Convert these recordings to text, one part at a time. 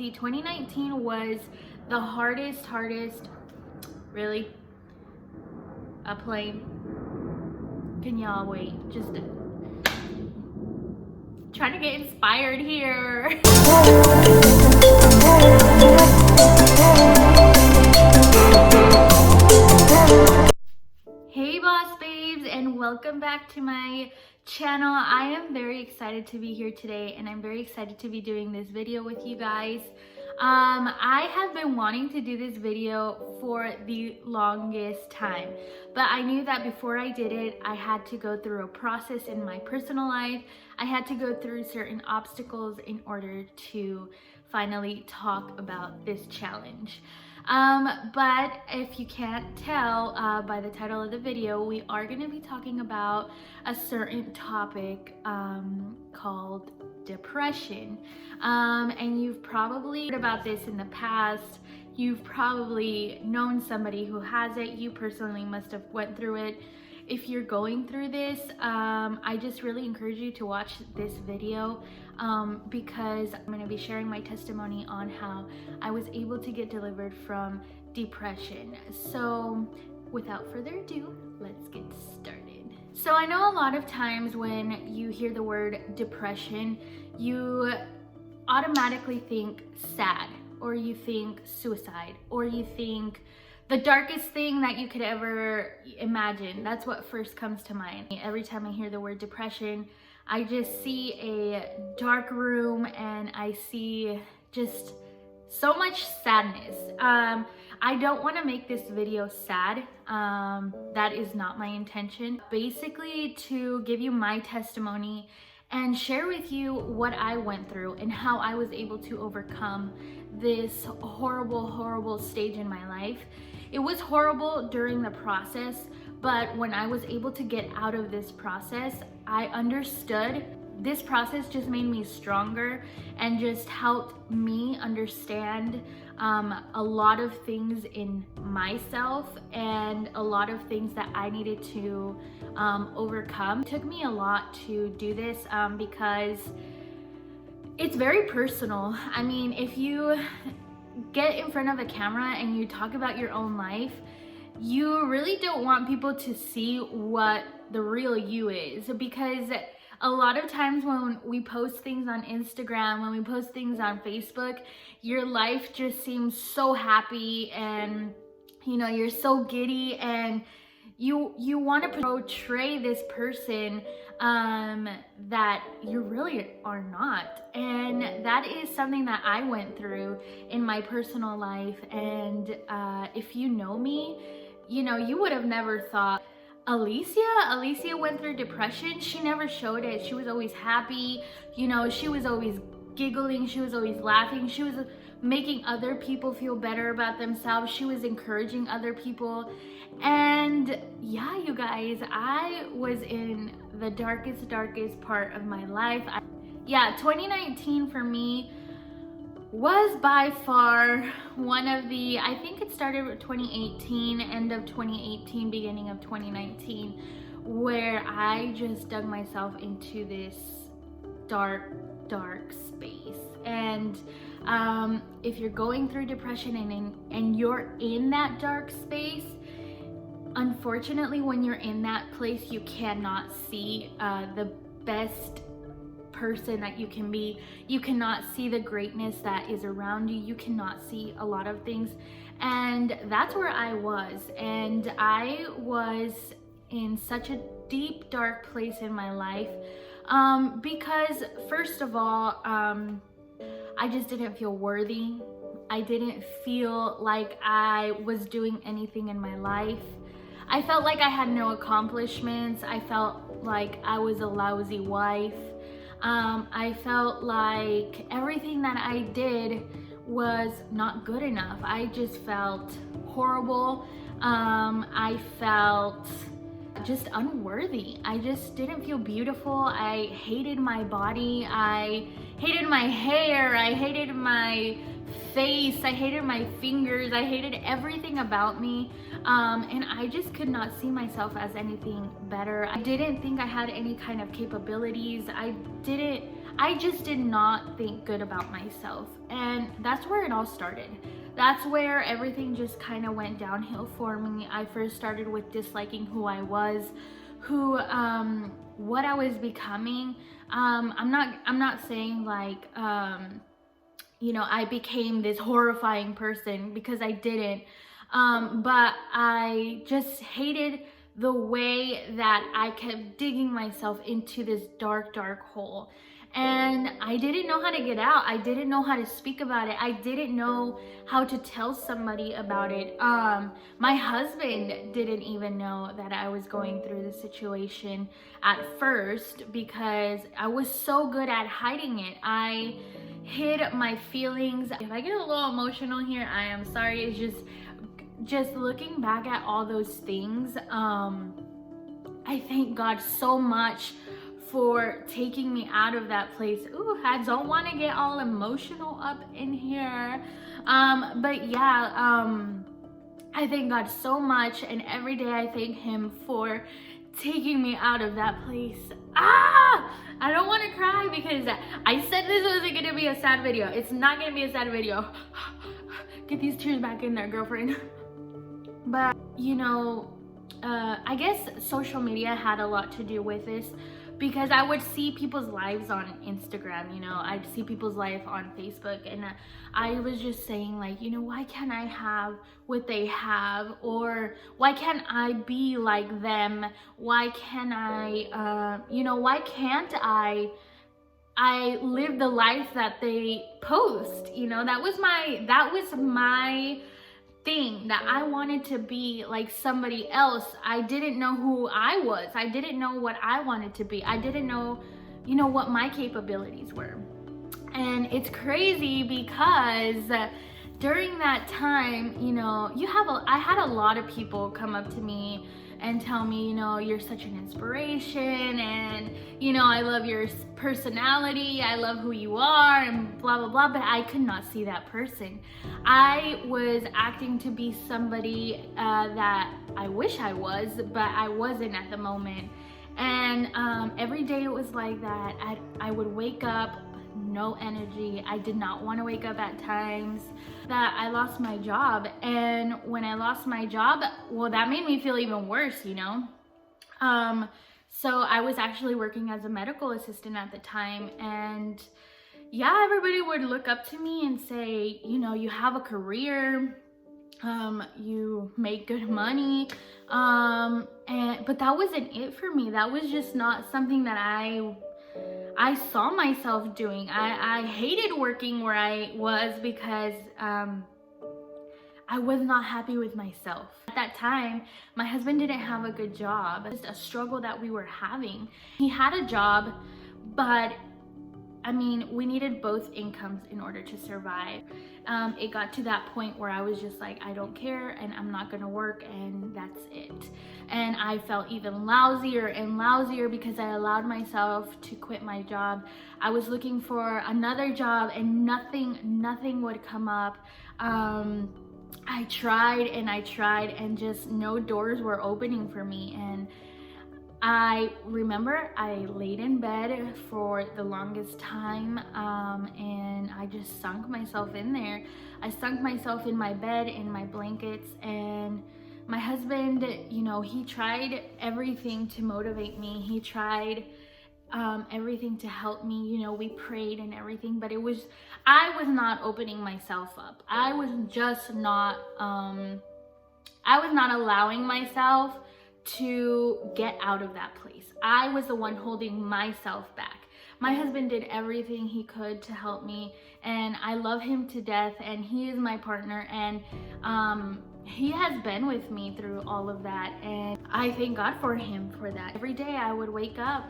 2019 was the hardest, really? A plane? Can y'all wait? Just trying to get inspired here. Hey boss babes, and welcome back to my channel. I am very excited to be here today, and I'm very excited to be doing this video with you guys. I have been wanting to do this video for the longest time, but I knew that before I did it, I had to go through a process in my personal life. I had to go through certain obstacles in order to finally talk about this challenge. But if you can't tell by the title of the video, we are going to be talking about a certain topic called depression. And you've probably heard about this in the past. You've probably known somebody who has it. You personally must have went through it. If you're going through this, I just really encourage you to watch this video because I'm going to be sharing my testimony on how I was able to get delivered from depression. So without further ado, let's get started. So I know a lot of times when you hear the word depression, you automatically think sad, or you think suicide, or you think the darkest thing that you could ever imagine. That's what first comes to mind. Every time I hear the word depression, I just see a dark room and I see just so much sadness. I don't want to make this video sad. That is not my intention. Basically, to give you my testimony and share with you what I went through and how I was able to overcome this horrible stage in my life. It was horrible during the process, but when I was able to get out of this process, I understood. This process just made me stronger and just helped me understand a lot of things in myself and a lot of things that I needed to overcome. It took me a lot to do this because it's very personal. I mean, if you get in front of a camera and you talk about your own life, you really don't want people to see what the real you is, because a lot of times when we post things on Instagram, when we post things on Facebook, your life just seems so happy and you're so giddy, and you want to portray this person that you really are not. And that is something that I went through in my personal life. And if you know me, you would have never thought Alicia went through depression. She never showed it. She was always happy. She was always giggling. She was always laughing. She was making other people feel better about themselves. She was encouraging other people. And yeah, you guys, I was in the darkest part of my life. 2019 for me was by far one of the, I think it started with 2018, end of 2018, beginning of 2019, where I just dug myself into this dark space. And if you're going through depression and you're in that dark space, unfortunately, when you're in that place, you cannot see the best person that you can be. You cannot see the greatness that is around you. You cannot see a lot of things. And that's where I was. And I was in such a deep, dark place in my life because, first of all, I just didn't feel worthy. I didn't feel like I was doing anything in my life. I felt like I had no accomplishments. I felt like I was a lousy wife. I felt like everything that I did was not good enough. I just felt horrible. I felt just unworthy. I just didn't feel beautiful. I hated my body. I hated my hair. I hated my face. I hated my fingers. I hated everything about me. And I just could not see myself as anything better. I didn't think I had any kind of capabilities. I just did not think good about myself. And that's where it all started. That's where everything just kind of went downhill for me. I first started with disliking who I was, what I was becoming. I'm not saying like, you know, I became this horrifying person, because I didn't. But I just hated the way that I kept digging myself into this dark, dark hole. And I didn't know how to get out. I didn't know how to speak about it. I didn't know how to tell somebody about it. My husband didn't even know that I was going through the situation at first, because I was so good at hiding it. I hid my feelings. If I get a little emotional here, I am sorry. It's just looking back at all those things. I thank God so much for taking me out of that place. Ooh, I don't want to get all emotional up in here. But yeah, I thank God so much, and every day I thank him for taking me out of that place. I don't want to cry, because I said this wasn't gonna be a sad video. It's not gonna be a sad video. Get these tears back in there, girlfriend. But you know, I guess social media had a lot to do with this, because I would see people's lives on Instagram, you know, I'd see people's life on Facebook, and I was just saying like, you know, why can't I have what they have? Or why can't I be like them? Why can't I, you know, why can't I live the life that they post? You know, that was my thing, that I wanted to be like somebody else. I didn't know who I was. I didn't know what I wanted to be. I didn't know, you know, what my capabilities were. And it's crazy, because during that time, you know, I had a lot of people come up to me and tell me, you know, you're such an inspiration, and you know, I love your personality, I love who you are, and blah blah blah. But I could not see that person. I was acting to be somebody that I wish I was, but I wasn't at the moment. And every day it was like that. I would wake up no energy. I did not want to wake up at times. That I lost my job, and when I lost my job, well, that made me feel even worse, you know. So I was actually working as a medical assistant at the time, and yeah, everybody would look up to me and say, you know, you have a career, you make good money, but that wasn't it for me. That was just not something that I saw myself doing. I hated working where I was, because I was not happy with myself. At that time, my husband didn't have a good job. It was a struggle that we were having. He had a job, but I mean, we needed both incomes in order to survive. It got to that point where I was just like, I don't care, and I'm not gonna work, and that's it. And I felt even lousier and lousier, because I allowed myself to quit my job. I was looking for another job, and nothing would come up. I tried and just no doors were opening for me. And I remember I laid in bed for the longest time, and I just sunk myself in there. I sunk myself in my bed, in my blankets, and my husband, you know, he tried everything to motivate me. He tried everything to help me. You know, we prayed and everything, but I was not opening myself up. I was not allowing myself to get out of that place. I was the one holding myself back. My husband did everything he could to help me, and I love him to death, and he is my partner, and he has been with me through all of that, and I thank God for him for that. Every day I would wake up,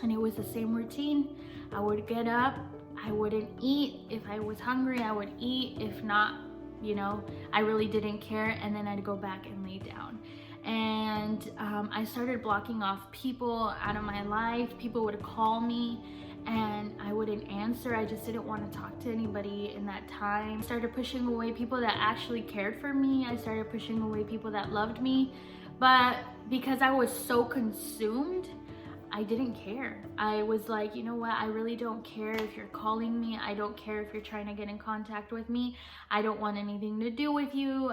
and it was the same routine. I would get up, I wouldn't eat. If I was hungry, I would eat. If not, you know, I really didn't care, and then I'd go back and lay down. And I started blocking off people out of my life. People would call me and I wouldn't answer. I just didn't want to talk to anybody in that time. I started pushing away people that actually cared for me. I started pushing away people that loved me. But because I was so consumed, I didn't care. I was like, you know what, I really don't care if you're calling me. I don't care if you're trying to get in contact with me. I don't want anything to do with you,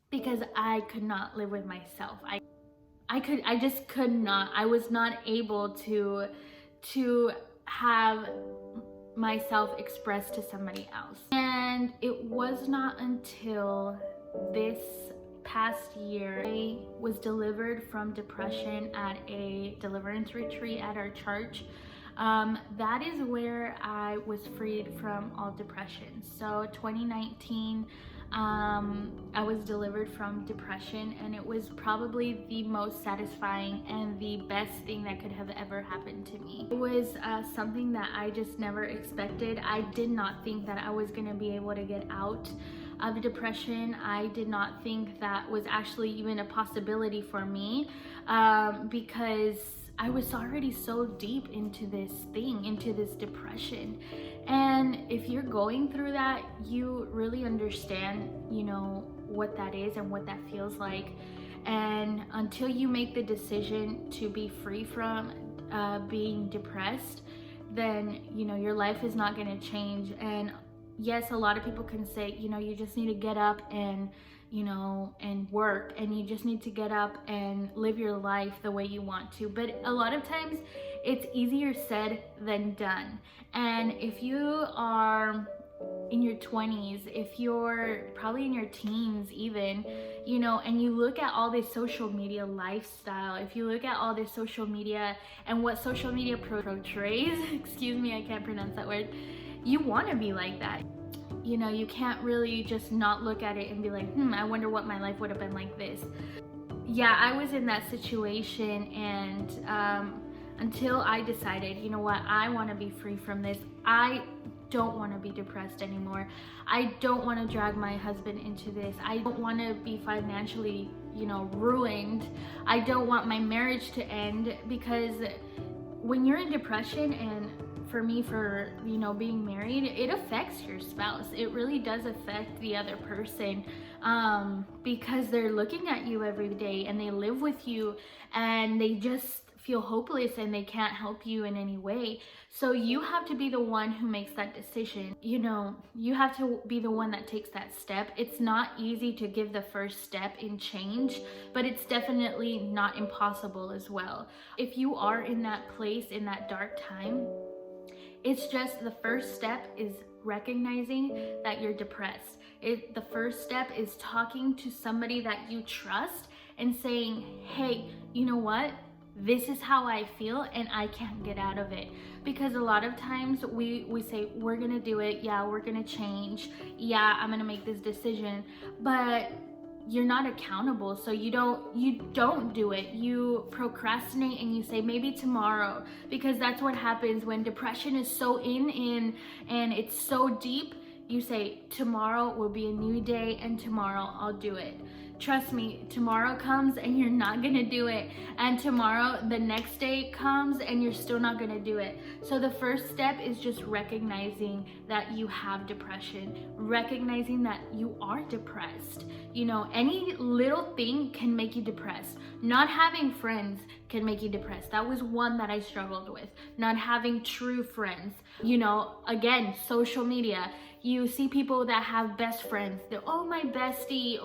because I could not live with myself. I just could not. I was not able to have myself expressed to somebody else. And it was not until this past year I was delivered from depression at a deliverance retreat at our church. That is where I was freed from all depression. So 2019, I was delivered from depression, and it was probably the most satisfying and the best thing that could have ever happened to me. It was something that I just never expected. I did not think that I was going to be able to get out of depression. I did not think that was actually even a possibility for me, because I was already so deep into this thing, into this depression. And if you're going through that, you really understand, you know, what that is and what that feels like. And until you make the decision to be free from being depressed, then, you know, your life is not going to change. And yes, a lot of people can say, you know, you just need to get up and, you know, and work, and you just need to get up and live your life the way you want to. But a lot of times it's easier said than done. And if you are in your 20s, if you're probably in your teens even, you know, and you look at all this social media lifestyle, if you look at all this social media and what social media portrays, excuse me, I can't pronounce that word, you want to be like that. You know, you can't really just not look at it and be like, I wonder what my life would have been like this. Yeah, I was in that situation, and until I decided, you know what, I want to be free from this. I don't want to be depressed anymore. I don't want to drag my husband into this. I don't want to be financially, you know, ruined. I don't want my marriage to end, because when you're in depression, and for me, for, you know, being married, it affects your spouse. It really does affect the other person, because they're looking at you every day, and they live with you, and they just feel hopeless, and they can't help you in any way. So you have to be the one who makes that decision. You know, you have to be the one that takes that step. It's not easy to give the first step in change, but it's definitely not impossible as well. If you are in that place, in that dark time, it's just the first step is recognizing that you're depressed. The first step is talking to somebody that you trust and saying, hey, you know what? This is how I feel, and I can't get out of it. Because a lot of times we say, we're gonna do it. Yeah, we're gonna change. Yeah, I'm gonna make this decision. But you're not accountable, so you don't do it. You procrastinate, and you say maybe tomorrow, because that's what happens when depression is so in and it's so deep. You say tomorrow will be a new day, and tomorrow I'll do it. Trust me, tomorrow comes and you're not gonna do it. And tomorrow, the next day comes and you're still not gonna do it. So the first step is just recognizing that you have depression, recognizing that you are depressed. You know, any little thing can make you depressed. Not having friends can make you depressed. That was one that I struggled with. Not having true friends. You know, again, social media. You see people that have best friends. They're, oh, my bestie.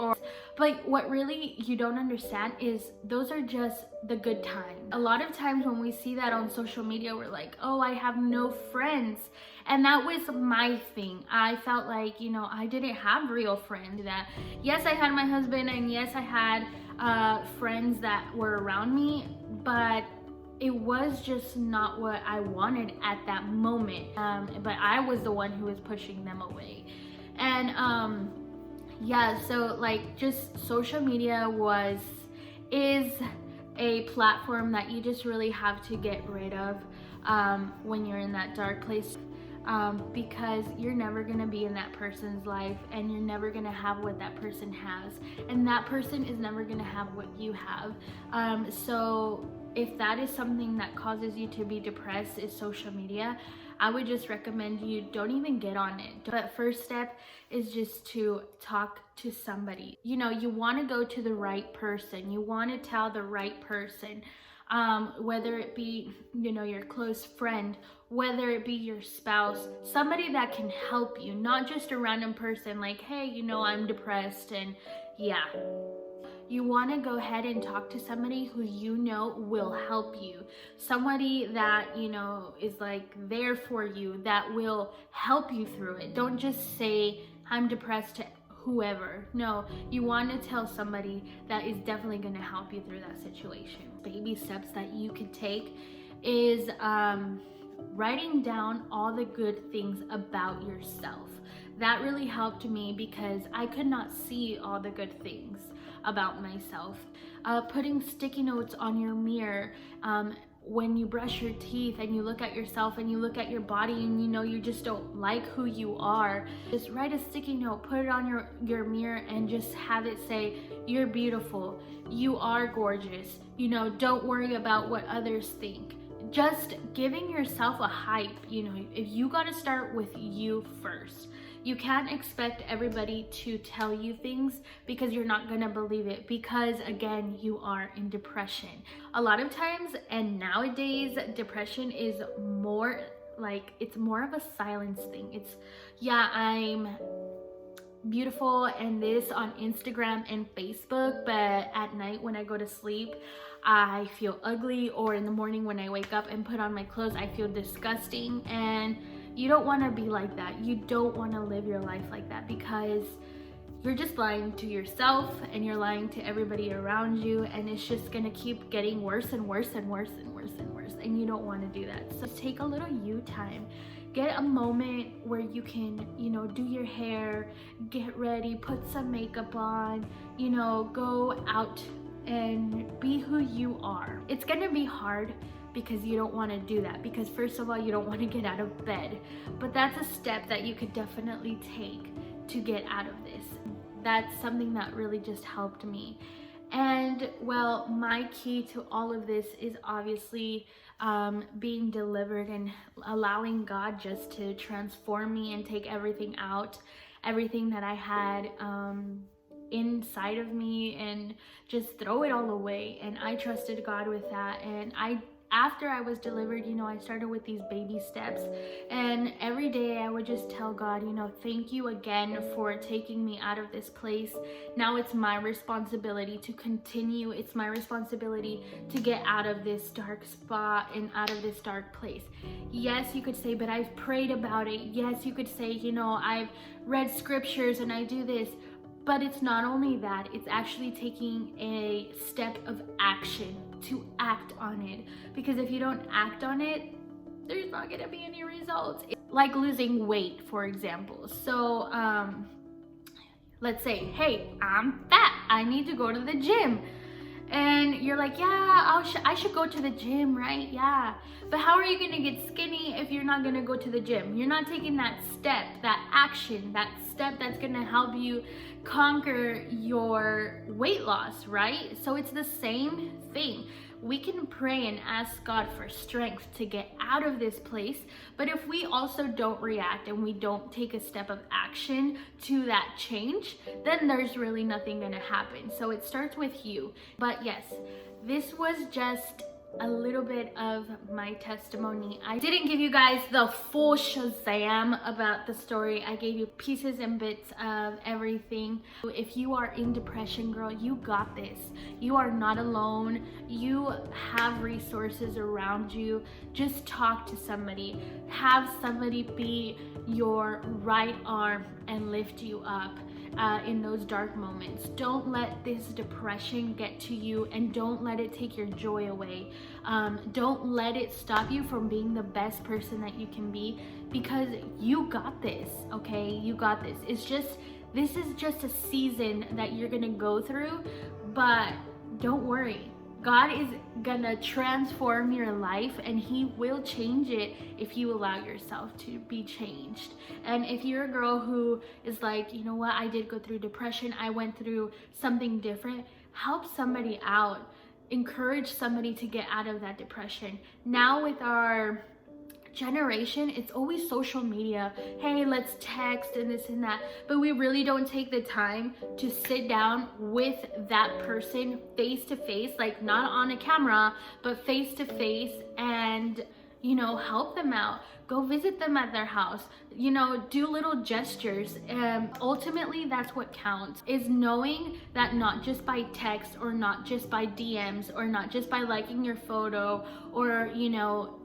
But what really you don't understand is those are just the good times. A lot of times when we see that on social media, we're like, oh, I have no friends. And that was my thing. I felt like, you know, I didn't have real friends. That yes, I had my husband, and yes, I had friends that were around me, but it was just not what I wanted at that moment. But I was the one who was pushing them away. And yeah, so like, just social media is a platform that you just really have to get rid of when you're in that dark place. Because you're never gonna be in that person's life, and you're never gonna have what that person has, and that person is never gonna have what you have. So if that is something that causes you to be depressed, is social media, I would just recommend you don't even get on it. But first step is just to talk to somebody. You know, you want to go to the right person. You want to tell the right person. whether it be, you know, your close friend, whether it be your spouse, somebody that can help you, not just a random person like, hey, you know, I'm depressed. And yeah, you want to go ahead and talk to somebody who you know will help you, somebody that, you know, is like there for you, that will help you through it. Don't just say I'm depressed to whoever. No, you want to tell somebody that is definitely going to help you through that situation. Baby steps that you could take is writing down all the good things about yourself. That really helped me because I could not see all the good things about myself. Putting sticky notes on your mirror, when you brush your teeth and you look at yourself and you look at your body and you know you just don't like who you are, just write a sticky note, put it on your mirror, and just have it say, you're beautiful, you are gorgeous, you know, don't worry about what others think. Just giving yourself a hype. You know, if you got to start with you first. You can't expect everybody to tell you things because you're not gonna believe it, because again, you are in depression. A lot of times, and nowadays, depression is more like, it's more of a silence thing. It's, yeah, I'm beautiful and this on Instagram and Facebook, but at night when I go to sleep, I feel ugly, or in the morning when I wake up and put on my clothes, I feel disgusting. And you don't want to be like that. You don't want to live your life like that, because you're just lying to yourself and you're lying to everybody around you, and it's just gonna keep getting worse and worse and worse and worse and worse, and you don't want to do that. So take a little you time. Get a moment where you can, you know, do your hair, get ready, put some makeup on, you know, go out and be who you are. It's gonna be hard because you don't want to do that, because first of all, you don't want to get out of bed, but that's a step that you could definitely take to get out of this. That's something that really just helped me. And well, my key to all of this is obviously being delivered and allowing God just to transform me and take everything out, everything that I had inside of me, and just throw it all away. And I trusted God with that. And after I was delivered, you know, I started with these baby steps, and every day I would just tell God, you know, thank you again for taking me out of this place. Now it's my responsibility to continue. It's my responsibility to get out of this dark spot and out of this dark place. Yes, you could say, but I've prayed about it. Yes, you could say, you know, I've read scriptures and I do this. But it's not only that, it's actually taking a step of action to act on it. Because if you don't act on it, there's not gonna be any results. It's like losing weight, for example. So let's say, hey, I'm fat, I need to go to the gym. And you're like, yeah, I should go to the gym, right? Yeah. But how are you gonna get skinny if you're not gonna go to the gym? You're not taking that step, that action, that step that's gonna help you conquer your weight loss, right? So it's the same thing. We can pray and ask God for strength to get out of this place, but if we also don't react and we don't take a step of action to that change, then there's really nothing gonna happen. So it starts with you. But yes, this was just a little bit of my testimony. I didn't give you guys the full Shazam about the story. I gave you pieces and bits of everything. If you are in depression, girl, you got this. You are not alone. You have resources around you. Just talk to somebody. Have somebody be your right arm and lift you up in those dark moments. Don't let this depression get to you, and don't let it take your joy away. Don't let it stop you from being the best person that you can be, because you got this, okay? You got this. This is just a season that you're gonna go through, but don't worry. God is gonna transform your life, and He will change it if you allow yourself to be changed. And if you're a girl who is like, you know what, I did go through depression, I went through something different, help somebody out. Encourage somebody to get out of that depression. Now with our generation, it's always social media. Hey, let's text and this and that. But we really don't take the time to sit down with that person face to face, like not on a camera, but face to face, and help them out. Go visit them at their house, do little gestures. Ultimately, that's what counts, is knowing that not just by text, or not just by DMs, or not just by liking your photo, or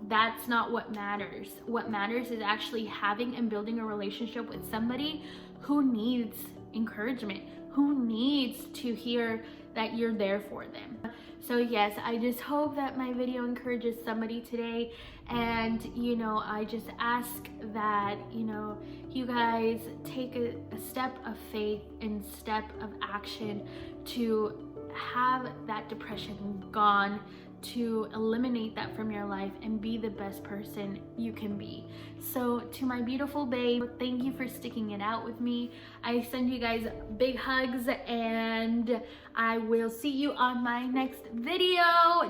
that's not what matters. What matters is actually having and building a relationship with somebody who needs encouragement, who needs to hear that you're there for them. So yes, I just hope that my video encourages somebody today, and I just ask that you guys take a step of faith and step of action to have that depression gone, to eliminate that from your life and be the best person you can be. So to my beautiful babe, thank you for sticking it out with me. I send you guys big hugs, and I will see you on my next video.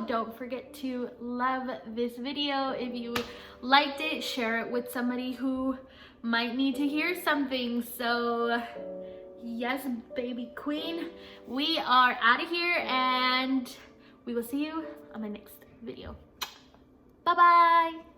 Don't forget to love this video. If you liked it, share it with somebody who might need to hear something. So yes, baby queen, we are out of here, and we will see you on my next video. Bye bye.